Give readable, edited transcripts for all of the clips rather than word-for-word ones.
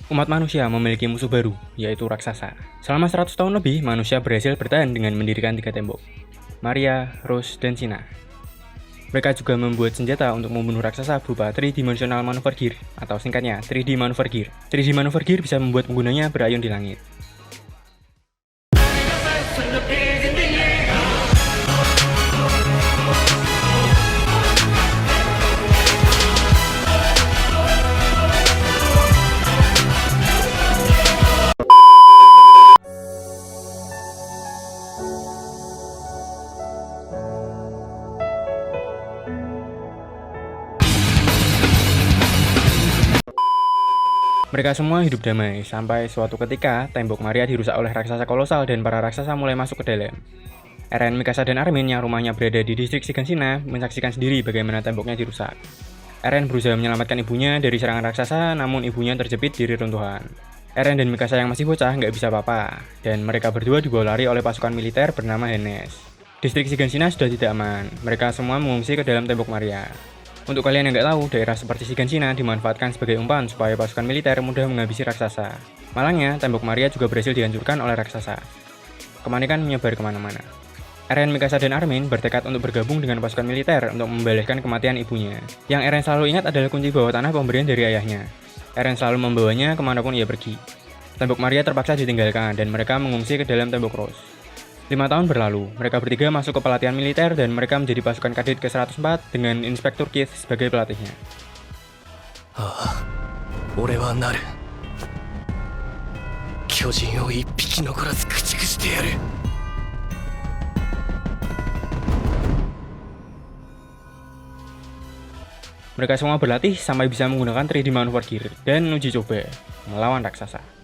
Umat manusia memiliki musuh baru, yaitu raksasa. Selama 100 tahun lebih, manusia berhasil bertahan dengan mendirikan 3 tembok. Maria, Rose, dan Sina. Mereka juga membuat senjata untuk membunuh raksasa berupa 3-dimensional maneuver gear, atau singkatnya 3D maneuver gear. 3D maneuver gear bisa membuat penggunanya berayun di langit. Mereka semua hidup damai, sampai suatu ketika tembok Maria dirusak oleh raksasa kolosal dan para raksasa mulai masuk ke dalam. Eren, Mikasa, dan Armin yang rumahnya berada di distrik Shiganshina menyaksikan sendiri bagaimana temboknya dirusak. Eren berusaha menyelamatkan ibunya dari serangan raksasa, namun ibunya terjepit di reruntuhan. Eren dan Mikasa yang masih bocah nggak bisa apa-apa, dan mereka berdua dibawa lari oleh pasukan militer bernama Hennes. Distrik Shiganshina sudah tidak aman, mereka semua mengungsi ke dalam tembok Maria. Untuk kalian yang nggak tahu, daerah seperti Shiganshina dimanfaatkan sebagai umpan supaya pasukan militer mudah menghabisi raksasa. Malangnya, tembok Maria juga berhasil dihancurkan oleh raksasa. Kepanikan menyebar kemana-mana. Eren, Mikasa, dan Armin bertekad untuk bergabung dengan pasukan militer untuk membalaskan kematian ibunya. Yang Eren selalu ingat adalah kunci bawah tanah pemberian dari ayahnya. Eren selalu membawanya kemanapun ia pergi. Tembok Maria terpaksa ditinggalkan dan mereka mengungsi ke dalam tembok Rose. 5 tahun berlalu, mereka bertiga masuk ke pelatihan militer dan mereka menjadi pasukan kadet ke-104 dengan Inspektur Keith sebagai pelatihnya. Mereka semua berlatih sampai bisa menggunakan 3D maneuver gear dan uji coba melawan raksasa.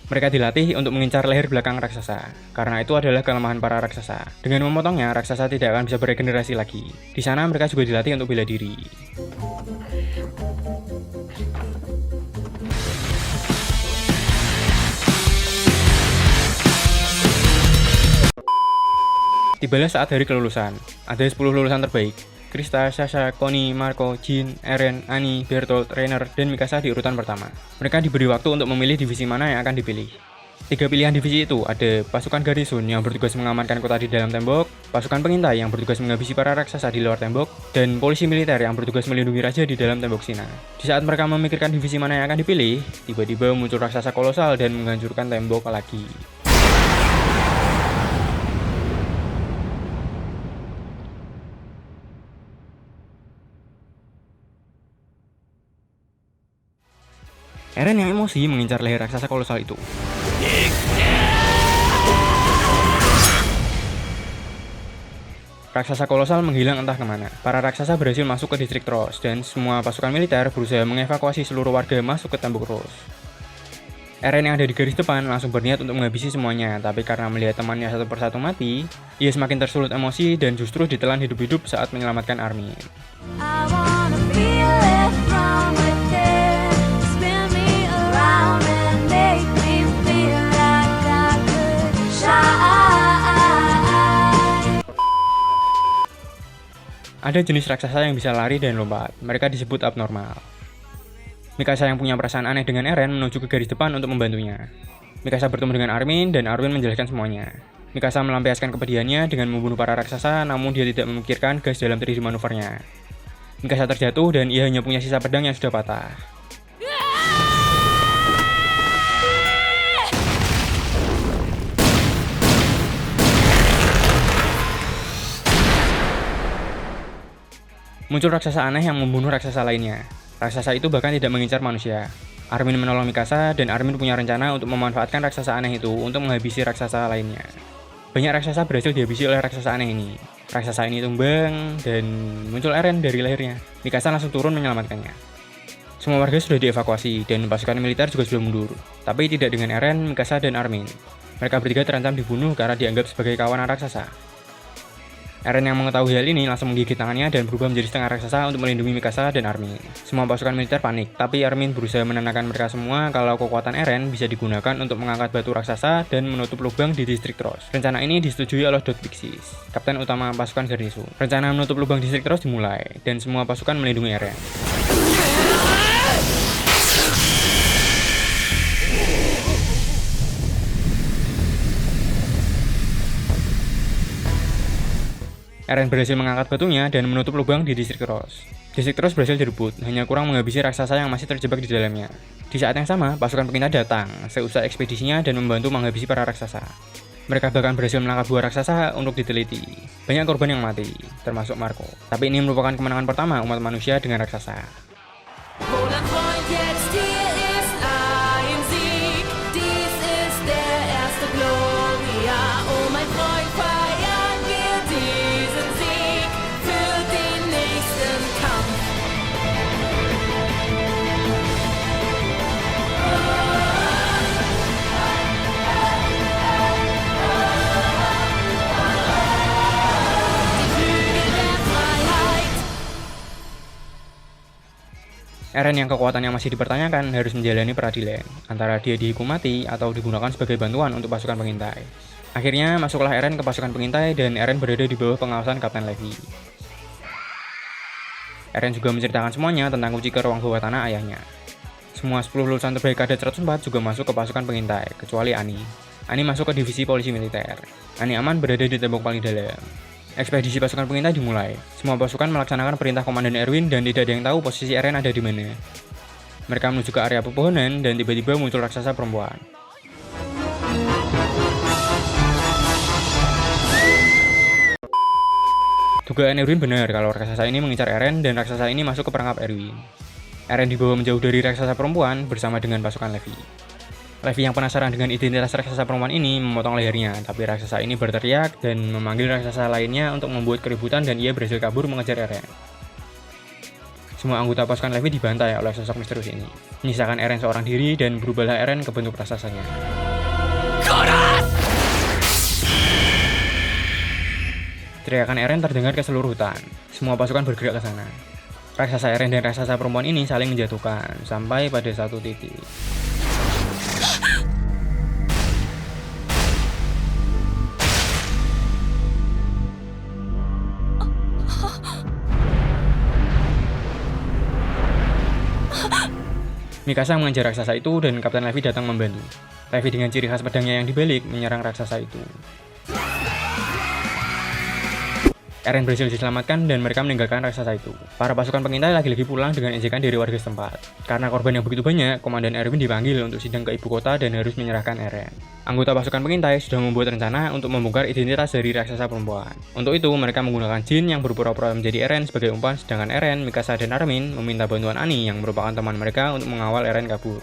Mereka dilatih untuk mengincar leher belakang raksasa, karena itu adalah kelemahan para raksasa. Dengan memotongnya, raksasa tidak akan bisa beregenerasi lagi. Di sana mereka juga dilatih untuk bela diri. Tibalah saat hari kelulusan. Ada 10 lulusan terbaik. Krista, Sasha, Connie, Marco, Jin, Eren, Annie, Bertolt, Rainer, dan Mikasa di urutan pertama. Mereka diberi waktu untuk memilih divisi mana yang akan dipilih. 3 pilihan divisi itu ada pasukan garnison yang bertugas mengamankan kota di dalam tembok, pasukan pengintai yang bertugas menghabisi para raksasa di luar tembok, dan polisi militer yang bertugas melindungi raja di dalam tembok Shina. Di saat mereka memikirkan divisi mana yang akan dipilih, tiba-tiba muncul raksasa kolosal dan menghancurkan tembok lagi. Eren yang emosi mengincar leher raksasa kolosal itu. Raksasa kolosal menghilang entah kemana. Para raksasa berhasil masuk ke distrik Rose, dan semua pasukan militer berusaha mengevakuasi seluruh warga masuk ke tembok Rose. Eren yang ada di garis depan langsung berniat untuk menghabisi semuanya, tapi karena melihat temannya satu persatu mati, ia semakin tersulut emosi dan justru ditelan hidup-hidup saat menyelamatkan Armin. Ada jenis raksasa yang bisa lari dan lompat, mereka disebut abnormal. Mikasa yang punya perasaan aneh dengan Eren menuju ke garis depan untuk membantunya. Mikasa bertemu dengan Armin dan Armin menjelaskan semuanya. Mikasa melampiaskan kepedihannya dengan membunuh para raksasa, namun dia tidak memikirkan gas dalam 3D manuvernya. Mikasa terjatuh dan ia hanya punya sisa pedang yang sudah patah. Muncul raksasa aneh yang membunuh raksasa lainnya. Raksasa itu bahkan tidak mengincar manusia. Armin menolong Mikasa dan Armin punya rencana untuk memanfaatkan raksasa aneh itu untuk menghabisi raksasa lainnya. Banyak raksasa berhasil dihabisi oleh raksasa aneh ini. Raksasa ini tumbang dan muncul Eren dari lehernya. Mikasa langsung turun menyelamatkannya. Semua warga sudah dievakuasi dan pasukan militer juga sudah mundur. Tapi tidak dengan Eren, Mikasa, dan Armin. Mereka bertiga terancam dibunuh karena dianggap sebagai kawanan raksasa. Eren yang mengetahui hal ini langsung menggigit tangannya dan berubah menjadi setengah raksasa untuk melindungi Mikasa dan Armin. Semua pasukan militer panik, tapi Armin berusaha menenangkan mereka semua kalau kekuatan Eren bisa digunakan untuk mengangkat batu raksasa dan menutup lubang di distrik Rose. Rencana ini disetujui oleh Dot Pixis, kapten utama pasukan garnison. Rencana menutup lubang distrik Rose dimulai, dan semua pasukan melindungi Eren. Eren berhasil mengangkat batunya dan menutup lubang di distrik Ross. Distrik Ross berhasil direbut, hanya kurang menghabisi raksasa yang masih terjebak di dalamnya. Di saat yang sama, pasukan pengintai datang, seusai ekspedisinya dan membantu menghabisi para raksasa. Mereka bahkan berhasil menangkap 2 raksasa untuk diteliti. Banyak korban yang mati, termasuk Marco. Tapi ini merupakan kemenangan pertama umat manusia dengan raksasa. Eren yang kekuatannya masih dipertanyakan harus menjalani peradilan, antara dia dihukum mati atau digunakan sebagai bantuan untuk pasukan pengintai. Akhirnya masuklah Eren ke pasukan pengintai dan Eren berada di bawah pengawasan Kapten Levi. Eren juga menceritakan semuanya tentang kunci ke ruang bawah tanah ayahnya. Semua 10 lulusan terbaik Kadet 104 juga masuk ke pasukan pengintai, kecuali Annie. Annie masuk ke divisi polisi militer. Annie aman berada di tembok paling dalam. Ekspedisi pasukan pengintai dimulai. Semua pasukan melaksanakan perintah Komandan Erwin dan tidak ada yang tahu posisi Eren ada di mana. Mereka menuju ke area pepohonan dan tiba-tiba muncul raksasa perempuan. Dugaan Erwin benar kalau raksasa ini mengincar Eren dan raksasa ini masuk ke perangkap Erwin. Eren dibawa menjauh dari raksasa perempuan bersama dengan pasukan Levi. Levi yang penasaran dengan identitas raksasa perempuan ini memotong lehernya, tapi raksasa ini berteriak dan memanggil raksasa lainnya untuk membuat keributan dan ia berhasil kabur mengejar Eren. Semua anggota pasukan Levi dibantai oleh sosok misterius ini, menyisakan Eren seorang diri dan berubahlah Eren ke bentuk raksasanya. Teriakan Eren terdengar ke seluruh hutan. Semua pasukan bergerak ke sana. Raksasa Eren dan raksasa perempuan ini saling menjatuhkan sampai pada satu titik. Mikasa mengejar raksasa itu dan Kapten Levi datang membantu. Levi dengan ciri khas pedangnya yang dibalik menyerang raksasa itu. Eren berhasil diselamatkan dan mereka meninggalkan raksasa itu. Para pasukan pengintai lagi-lagi pulang dengan ejekan dari warga setempat. Karena korban yang begitu banyak, Komandan Erwin dipanggil untuk sidang ke ibu kota dan harus menyerahkan Eren. Anggota pasukan pengintai sudah membuat rencana untuk membongkar identitas dari raksasa perempuan. Untuk itu, mereka menggunakan Jin yang berpura-pura menjadi Eren sebagai umpan, sedangkan Eren, Mikasa, dan Armin meminta bantuan Annie yang merupakan teman mereka untuk mengawal Eren kabur.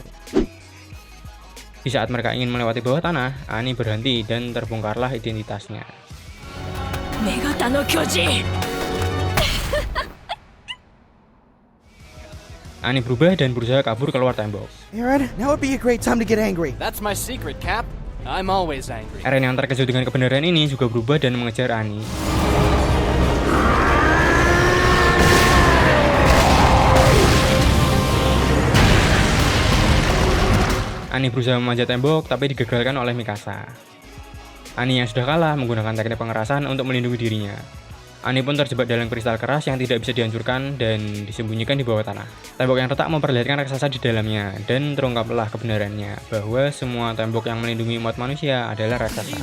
Di saat mereka ingin melewati bawah tanah, Annie berhenti dan terbongkarlah identitasnya. Megata no Kyojin. Annie berubah dan berusaha kabur keluar tembok. Eren, now would be a great time to get angry. That's my secret, Cap. I'm always angry. Eren yang terkejut dengan kebenaran ini juga berubah dan mengejar Annie. Annie berusaha memanjat tembok tapi digagalkan oleh Mikasa. Annie yang sudah kalah menggunakan teknik pengerasan untuk melindungi dirinya. Annie pun terjebak dalam kristal keras yang tidak bisa dihancurkan dan disembunyikan di bawah tanah. Tembok yang retak memperlihatkan raksasa di dalamnya dan terungkaplah kebenarannya bahwa semua tembok yang melindungi umat manusia adalah raksasa.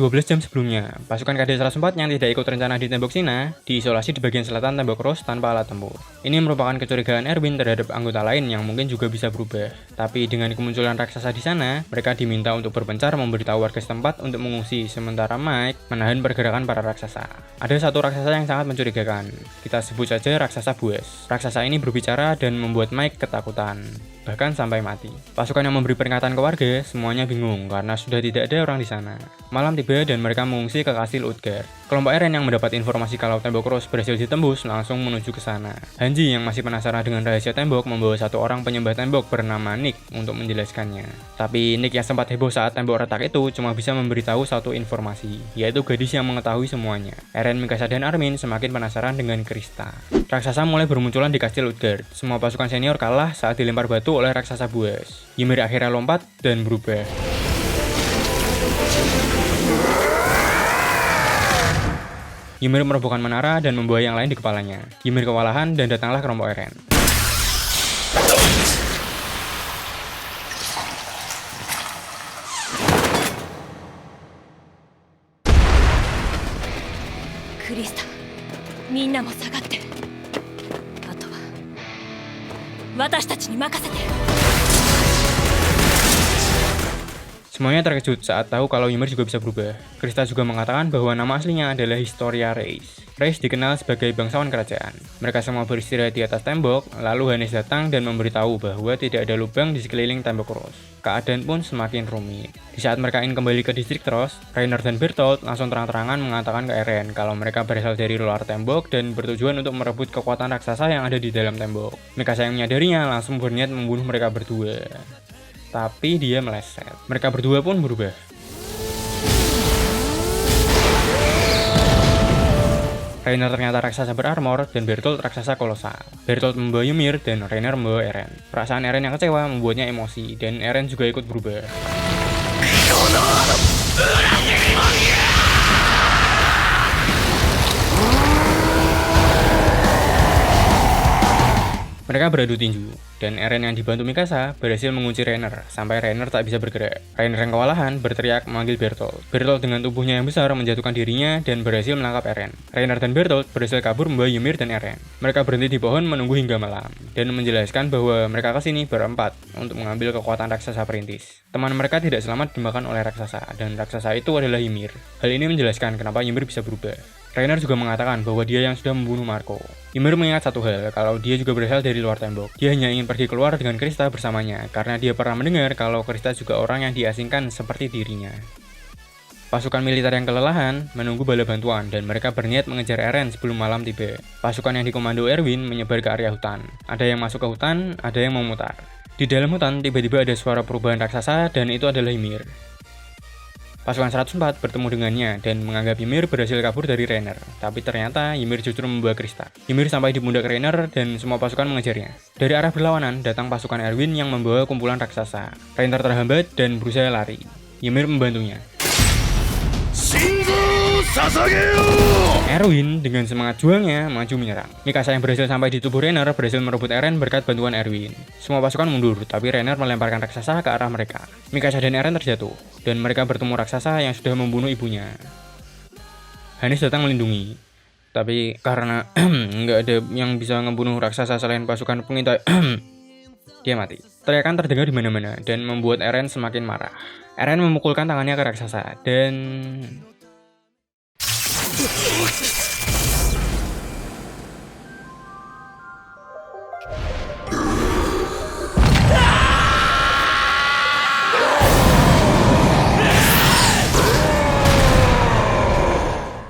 Dua 12 jam sebelumnya, pasukan Kadet 104 yang tidak ikut rencana di tembok Sina diisolasi di bagian selatan tembok Ross tanpa alat tempur. Ini merupakan kecurigaan Erwin terhadap anggota lain yang mungkin juga bisa berubah. Tapi dengan kemunculan raksasa di sana, mereka diminta untuk berpencar memberitahu warga setempat untuk mengungsi, sementara Mike menahan pergerakan para raksasa. Ada satu raksasa yang sangat mencurigakan. Kita sebut saja raksasa buas. Raksasa ini berbicara dan membuat Mike ketakutan. bahkan sampai mati. Pasukan yang memberi peringatan ke warga semuanya bingung karena sudah tidak ada orang di sana. Malam tiba dan mereka mengungsi ke kastil Utgard. Kelompok Eren yang mendapat informasi kalau tembok Ross berhasil ditembus langsung menuju ke sana. Hanji yang masih penasaran dengan rahasia tembok membawa satu orang penyembah tembok bernama Nick untuk menjelaskannya. Tapi Nick yang sempat heboh saat tembok retak itu cuma bisa memberitahu satu informasi, yaitu gadis yang mengetahui semuanya. Eren, Mikasa, dan Armin semakin penasaran dengan Krista. Raksasa mulai bermunculan di kastil Utgard. Semua pasukan senior kalah saat dilempar batu oleh raksasa buas. Ymir akhirnya lompat dan berubah. Ymir merobohkan menara dan membawa yang lain di kepalanya. Ymir kewalahan dan datanglah kelompok Eren. Krista, みんなも下がって。あとは私たちに任せて。 Semuanya terkejut saat tahu kalau Ymir juga bisa berubah. Krista juga mengatakan bahwa nama aslinya adalah Historia Reis. Reis dikenal sebagai bangsawan kerajaan. Mereka semua beristirahat di atas tembok, lalu Hannes datang dan memberitahu bahwa tidak ada lubang di sekeliling tembok Ross. Keadaan pun semakin rumit. Di saat mereka ingin kembali ke distrik Ross, Reiner dan Bertolt langsung terang-terangan mengatakan ke Eren kalau mereka berasal dari luar tembok dan bertujuan untuk merebut kekuatan raksasa yang ada di dalam tembok. Mikasa yang menyadarinya langsung berniat membunuh mereka berdua. Tapi dia meleset. Mereka berdua pun berubah. Reiner ternyata raksasa berarmor dan Bertolt raksasa kolosal. Bertolt membawa Ymir dan Reiner membawa Eren. Perasaan Eren yang kecewa membuatnya emosi dan Eren juga ikut berubah. Mereka beradu tinju, dan Eren yang dibantu Mikasa berhasil mengunci Reiner, sampai Reiner tak bisa bergerak. Reiner yang kewalahan berteriak memanggil Bertolt. Bertolt dengan tubuhnya yang besar menjatuhkan dirinya dan berhasil menangkap Eren. Reiner dan Bertolt berhasil kabur membawa Ymir dan Eren. Mereka berhenti di pohon menunggu hingga malam, dan menjelaskan bahwa mereka kesini berempat untuk mengambil kekuatan raksasa perintis. Teman mereka tidak selamat dimakan oleh raksasa, dan raksasa itu adalah Ymir. Hal ini menjelaskan kenapa Ymir bisa berubah. Reiner juga mengatakan bahwa dia yang sudah membunuh Marco. Ymir mengingat satu hal, kalau dia juga berasal dari luar tembok. Dia hanya ingin pergi keluar dengan Krista bersamanya, karena dia pernah mendengar kalau Krista juga orang yang diasingkan seperti dirinya. Pasukan militer yang kelelahan menunggu bala bantuan dan mereka berniat mengejar Eren sebelum malam tiba. Pasukan yang dikomando Erwin menyebar ke area hutan. Ada yang masuk ke hutan, ada yang memutar. Di dalam hutan tiba-tiba ada suara perubahan raksasa dan itu adalah Ymir. Pasukan 104 bertemu dengannya dan menganggap Ymir berhasil kabur dari Reiner. Tapi ternyata Ymir justru membawa Krista. Ymir sampai di pundak Reiner dan semua pasukan mengejarnya. Dari arah berlawanan datang pasukan Erwin yang membawa kumpulan raksasa. Reiner terhambat dan berusaha lari. Ymir membantunya. Erwin dengan semangat juangnya maju menyerang. Mikasa yang berhasil sampai di tubuh Reiner berhasil merebut Eren berkat bantuan Erwin. Semua pasukan mundur, tapi Reiner melemparkan raksasa ke arah mereka. Mikasa dan Eren terjatuh, dan mereka bertemu raksasa yang sudah membunuh ibunya. Hannes datang melindungi, tapi karena nggak ada yang bisa membunuh raksasa selain pasukan pengintai, dia mati. Teriakan terdengar di mana-mana dan membuat Eren semakin marah. Eren memukulkan tangannya ke raksasa dan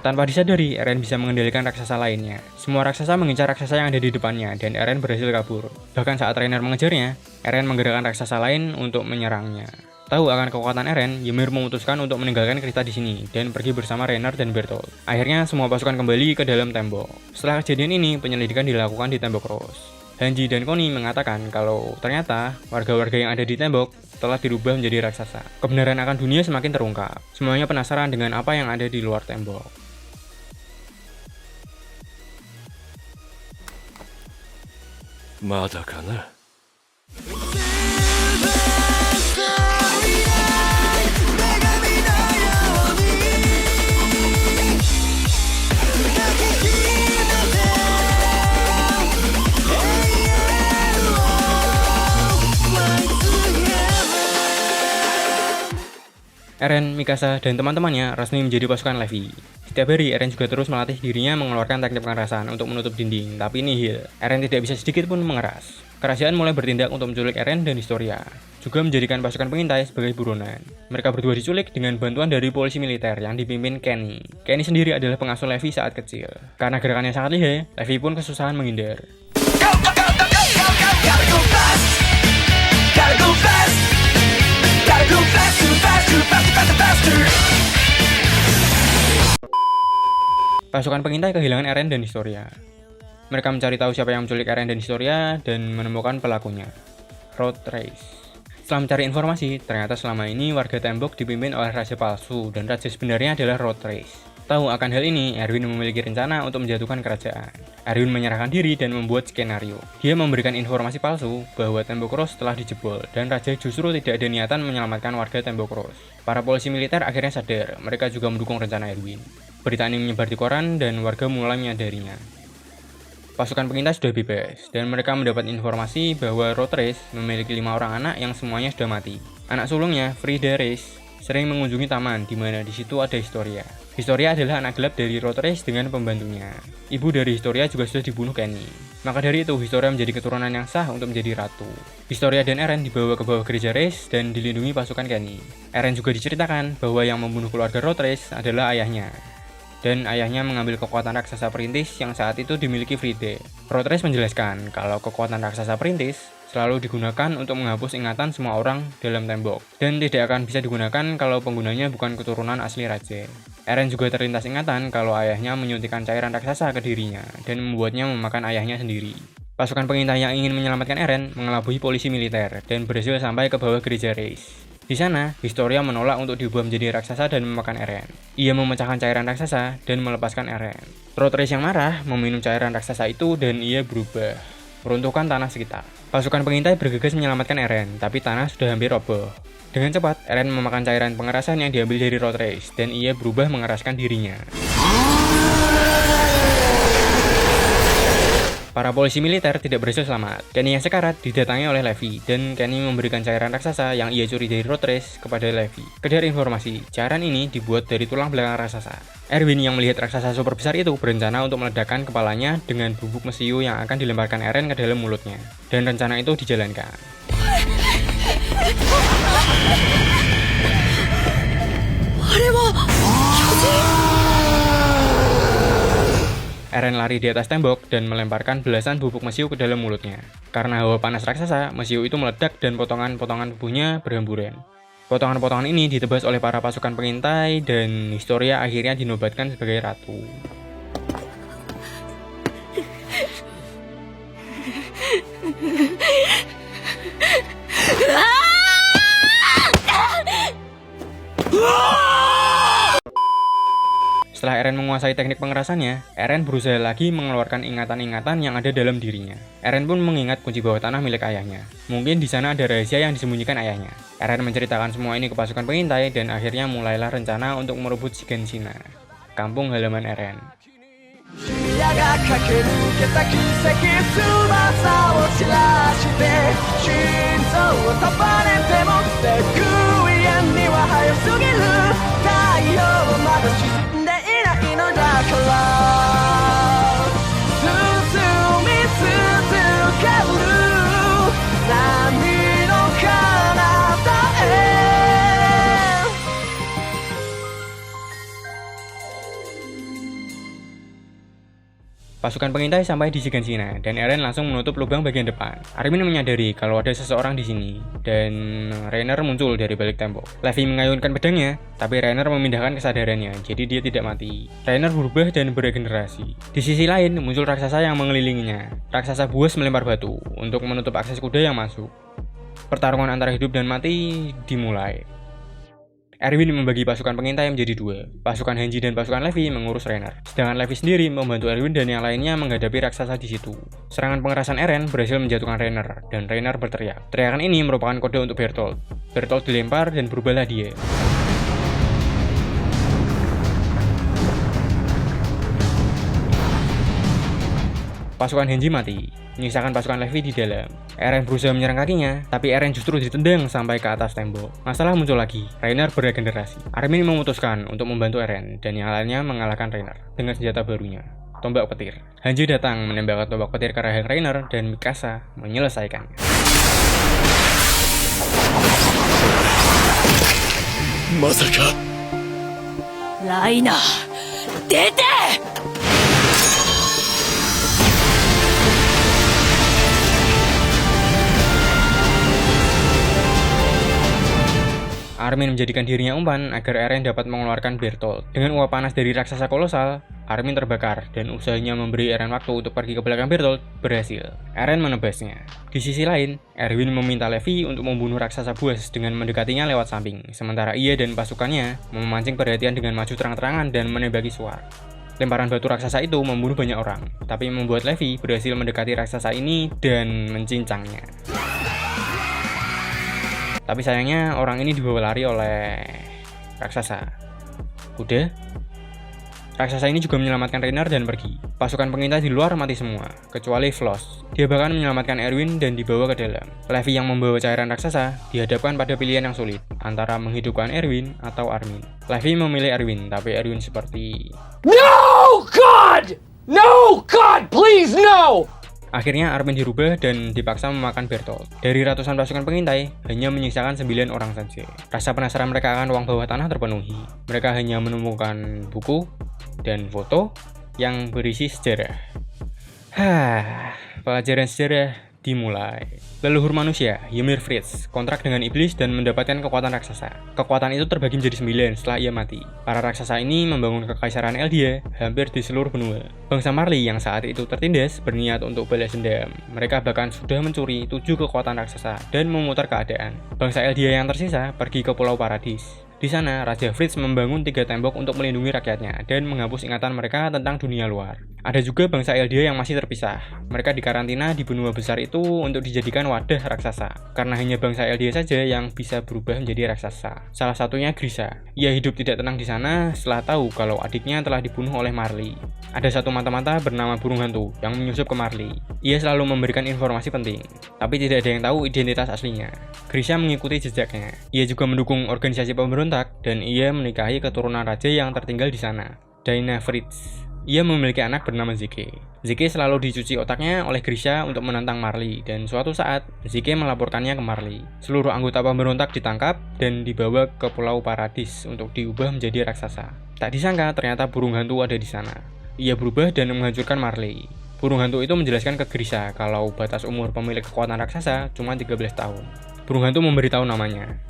tanpa disadari, Eren bisa mengendalikan raksasa lainnya. Semua raksasa mengincar raksasa yang ada di depannya, dan Eren berhasil kabur. Bahkan saat Reiner mengejarnya, Eren menggerakkan raksasa lain untuk menyerangnya. Tahu akan kekuatan Eren, Ymir memutuskan untuk meninggalkan Krista di sini dan pergi bersama Reiner dan Bertolt. Akhirnya semua pasukan kembali ke dalam tembok. Setelah kejadian ini, penyelidikan dilakukan di tembok Ross. Hanji dan Connie mengatakan kalau ternyata warga-warga yang ada di tembok telah dirubah menjadi raksasa. Kebenaran akan dunia semakin terungkap. Semuanya penasaran dengan apa yang ada di luar tembok. Mada kana? Eren, Mikasa, dan teman-temannya resmi menjadi pasukan Levi. Setiap hari, Eren juga terus melatih dirinya mengeluarkan teknik pengerasan untuk menutup dinding, tapi nihil. Eren tidak bisa sedikit pun mengeras. Kerajaan mulai bertindak untuk menculik Eren dan Historia, juga menjadikan pasukan pengintai sebagai buronan. Mereka berdua diculik dengan bantuan dari polisi militer yang dipimpin Kenny. Kenny sendiri adalah pengasuh Levi saat kecil. Karena gerakannya sangat lihai, Levi pun kesusahan menghindar. Pasukan pengintai kehilangan Eren dan Historia. Mereka mencari tahu siapa yang menculik Eren dan Historia dan menemukan pelakunya, Road Race. Setelah mencari informasi, ternyata selama ini warga tembok dipimpin oleh raja palsu dan raja sebenarnya adalah Road Race. Tahu akan hal ini, Erwin memiliki rencana untuk menjatuhkan kerajaan. Erwin menyerahkan diri dan membuat skenario. Dia memberikan informasi palsu bahwa Tembok Ros telah dijebol dan raja justru tidak ada niatan menyelamatkan warga Tembok Ros. Para polisi militer akhirnya sadar, mereka juga mendukung rencana Erwin. Berita ini menyebar di koran dan warga mulai menyadarinya. Pasukan pengintai sudah bebas, dan mereka mendapat informasi bahwa Road Race memiliki 5 orang anak yang semuanya sudah mati. Anak sulungnya, Frida Race, sering mengunjungi taman di mana di situ ada Historia. Historia adalah anak gelap dari Road Race dengan pembantunya. Ibu dari Historia juga sudah dibunuh Kenny. Maka dari itu, Historia menjadi keturunan yang sah untuk menjadi ratu. Historia dan Eren dibawa ke bawah gereja Race dan dilindungi pasukan Kenny. Eren juga diceritakan bahwa yang membunuh keluarga Road Race adalah ayahnya. Dan ayahnya mengambil kekuatan raksasa perintis yang saat itu dimiliki Frida. Road Race menjelaskan kalau kekuatan raksasa perintis selalu digunakan untuk menghapus ingatan semua orang dalam tembok, dan tidak akan bisa digunakan kalau penggunanya bukan keturunan asli raja. Eren juga terlintas ingatan kalau ayahnya menyuntikkan cairan raksasa ke dirinya dan membuatnya memakan ayahnya sendiri. Pasukan pengintai yang ingin menyelamatkan Eren mengelabui polisi militer dan berhasil sampai ke bawah gereja Race. Di sana, Historia menolak untuk diubah menjadi raksasa dan memakan Eren. Ia memecahkan cairan raksasa dan melepaskan Eren. Road Race yang marah meminum cairan raksasa itu dan ia berubah, meruntuhkan tanah sekitar. Pasukan pengintai bergegas menyelamatkan Eren, tapi tanah sudah hampir roboh. Dengan cepat, Eren memakan cairan pengerasan yang diambil dari Road Race dan ia berubah mengeraskan dirinya. Para polisi militer tidak berhasil selamat. Kenny yang sekarat didatangi oleh Levi, dan Kenny memberikan cairan raksasa yang ia curi dari Road Race kepada Levi. Kedar informasi, cairan ini dibuat dari tulang belakang raksasa. Erwin yang melihat raksasa super besar itu berencana untuk meledakkan kepalanya dengan bubuk mesiu yang akan dilemparkan Eren ke dalam mulutnya. Dan rencana itu dijalankan. Eren lari di atas tembok dan melemparkan belasan bubuk mesiu ke dalam mulutnya. Karena hawa panas raksasa, mesiu itu meledak dan potongan-potongan tubuhnya berhamburan. Potongan-potongan ini ditebas oleh para pasukan pengintai dan Historia akhirnya dinobatkan sebagai ratu. Setelah Eren menguasai teknik pengerasannya, Eren berusaha lagi mengeluarkan ingatan-ingatan yang ada dalam dirinya. Eren pun mengingat kunci bawah tanah milik ayahnya. Mungkin di sana ada rahasia yang disembunyikan ayahnya. Eren menceritakan semua ini ke pasukan pengintai dan akhirnya mulailah rencana untuk merebut Shiganshina, kampung halaman Eren. Pasukan pengintai sampai di Shiganshina dan Eren langsung menutup lubang bagian depan. Armin menyadari kalau ada seseorang di sini dan Reiner muncul dari balik tembok. Levi mengayunkan pedangnya, tapi Reiner memindahkan kesadarannya, jadi dia tidak mati. Reiner berubah dan beregenerasi. Di sisi lain muncul raksasa yang mengelilinginya. Raksasa buas melempar batu untuk menutup akses kuda yang masuk. Pertarungan antara hidup dan mati dimulai. Erwin membagi pasukan pengintai menjadi 2. Pasukan Hanji dan pasukan Levi mengurus Reiner. Sedangkan Levi sendiri membantu Erwin dan yang lainnya menghadapi raksasa di situ. Serangan pengerasan Eren berhasil menjatuhkan Reiner, dan Reiner berteriak. Teriakan ini merupakan kode untuk Bertolt. Bertolt dilempar dan berubahlah dia. Pasukan Hanji mati, menyisakan pasukan Levi di dalam. Eren berusaha menyerang kakinya, tapi Eren justru ditendang sampai ke atas tembok. Masalah muncul lagi, Reiner beregenerasi. Armin memutuskan untuk membantu Eren, dan yang lainnya mengalahkan Reiner dengan senjata barunya. tombak petir. Hanji datang menembakkan tombak petir ke rahang Reiner dan Mikasa menyelesaikannya. Masaka? ライナー出て Armin menjadikan dirinya umpan agar Eren dapat mengeluarkan Bertolt. Dengan uap panas dari raksasa kolosal, Armin terbakar dan usahanya memberi Eren waktu untuk pergi ke belakang Bertolt berhasil. Eren menebasnya. Di sisi lain, Erwin meminta Levi untuk membunuh raksasa buas dengan mendekatinya lewat samping, sementara ia dan pasukannya memancing perhatian dengan maju terang-terangan dan menembaki Suar. Lemparan batu raksasa itu membunuh banyak orang, tapi membuat Levi berhasil mendekati raksasa ini dan mencincangnya. Tapi sayangnya orang ini dibawa lari oleh raksasa. Udah, raksasa ini juga menyelamatkan Reiner dan pergi. Pasukan pengintai di luar mati semua, kecuali Floss. Dia bahkan menyelamatkan Erwin dan dibawa ke dalam. Levi yang membawa cairan raksasa dihadapkan pada pilihan yang sulit, antara menghidupkan Erwin atau Armin. Levi memilih Erwin, tapi Erwin seperti... No, God! No, God, please, no! Akhirnya Armin dirubah dan dipaksa memakan Bertolt. Dari ratusan pasukan pengintai, hanya menyisakan 9 orang saja. Rasa penasaran mereka akan ruang bawah tanah terpenuhi. Mereka hanya menemukan buku dan foto yang berisi sejarah. Pelajaran sejarah dimulai. Leluhur manusia, Ymir Fritz, kontrak dengan iblis dan mendapatkan kekuatan raksasa. Kekuatan itu terbagi menjadi 9 setelah ia mati. Para raksasa ini membangun kekaisaran Eldia hampir di seluruh benua. Bangsa Marley yang saat itu tertindas berniat untuk balas dendam. Mereka bahkan sudah mencuri 7 kekuatan raksasa dan memutar keadaan. Bangsa Eldia yang tersisa pergi ke Pulau Paradis. Di sana, Raja Fritz membangun 3 tembok untuk melindungi rakyatnya dan menghapus ingatan mereka tentang dunia luar. Ada juga bangsa Eldia yang masih terpisah. Mereka dikarantina di benua besar itu untuk dijadikan wadah raksasa. Karena hanya bangsa Eldia saja yang bisa berubah menjadi raksasa. Salah satunya Grisha. Ia hidup tidak tenang di sana setelah tahu kalau adiknya telah dibunuh oleh Marley. Ada satu mata-mata bernama burung hantu yang menyusup ke Marley. Ia selalu memberikan informasi penting, tapi tidak ada yang tahu identitas aslinya. Grisha mengikuti jejaknya. Ia juga mendukung organisasi pemberontak dan ia menikahi keturunan raja yang tertinggal di sana, Daina Fritz. Ia memiliki anak bernama Zeke. Zeke selalu dicuci otaknya oleh Grisha untuk menentang Marley dan suatu saat Zeke melaporkannya ke Marley. Seluruh anggota pemberontak ditangkap dan dibawa ke Pulau Paradis untuk diubah menjadi raksasa. Tak disangka ternyata burung hantu ada di sana. Ia berubah dan menghancurkan Marley. Burung hantu itu menjelaskan ke Grisha kalau batas umur pemilik kekuatan raksasa cuma 13 tahun. Burung hantu memberitahu namanya.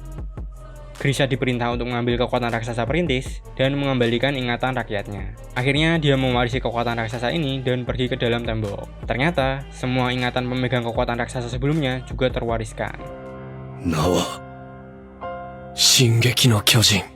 Grisha diperintah untuk mengambil kekuatan raksasa perintis dan mengembalikan ingatan rakyatnya. Akhirnya dia mewarisi kekuatan raksasa ini dan pergi ke dalam tembok. Ternyata, semua ingatan pemegang kekuatan raksasa sebelumnya juga terwariskan. Nawa Shingeki no Kyojin.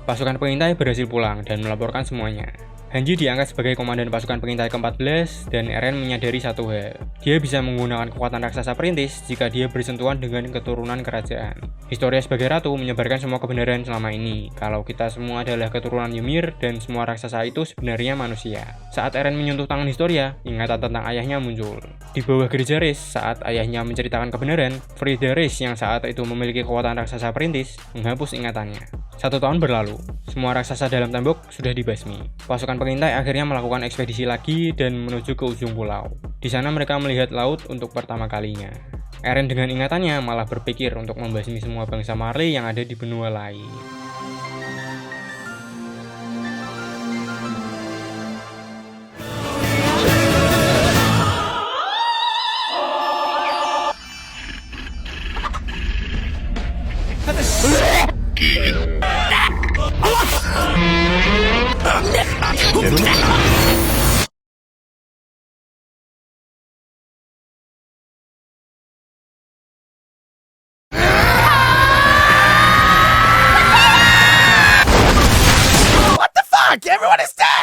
Pasukan pengintai berhasil pulang dan melaporkan semuanya. Hanji diangkat sebagai komandan pasukan pengintai ke-14 dan Eren menyadari satu hal. Dia bisa menggunakan kekuatan raksasa perintis jika dia bersentuhan dengan keturunan kerajaan. Historia sebagai ratu menyebarkan semua kebenaran selama ini, kalau kita semua adalah keturunan Ymir dan semua raksasa itu sebenarnya manusia. Saat Eren menyentuh tangan Historia, ingatan tentang ayahnya muncul. Di bawah gereja Riz, saat ayahnya menceritakan kebenaran, Frida Riz yang saat itu memiliki kekuatan raksasa perintis menghapus ingatannya. 1 tahun berlalu, semua raksasa dalam tembok sudah dibasmi. Pasukan pengintai akhirnya melakukan ekspedisi lagi dan menuju ke ujung pulau. Di sana mereka melihat laut untuk pertama kalinya. Eren dengan ingatannya malah berpikir untuk membasmi semua bangsa Marley yang ada di benua lain. Fuck! Everyone